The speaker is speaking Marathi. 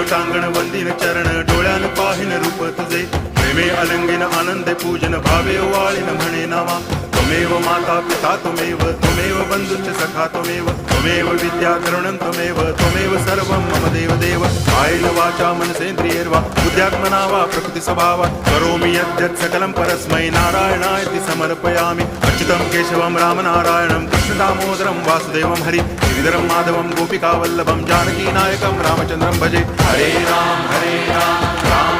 टांगण वंदिन चरण डोळ्यान पाहिन रूप तुझे प्रेमे अलंगिन आनंदे पूजन भावे वाळीन म्हणे नावा त्वमेव माता पिता त्वमेव बंधुश्च सखा त्वमेव विद्या करुणं त्वमेव सर्वं मम देव कायेन वाचा मनसेन्द्रियैर्वा बुद्ध्यात्मना वा प्रकृति स्वभावात् करोमि यद्यत् सकलं परस्मै नारायणायति समर्पयामि अच्युतं केशवं रामनारायणं कृष्णदामोदरं वासुदेवं हरि गिरिधरं माधवं गोपिकावल्लभं जानकीनायकं रामचन्द्रं भजे हरे राम राम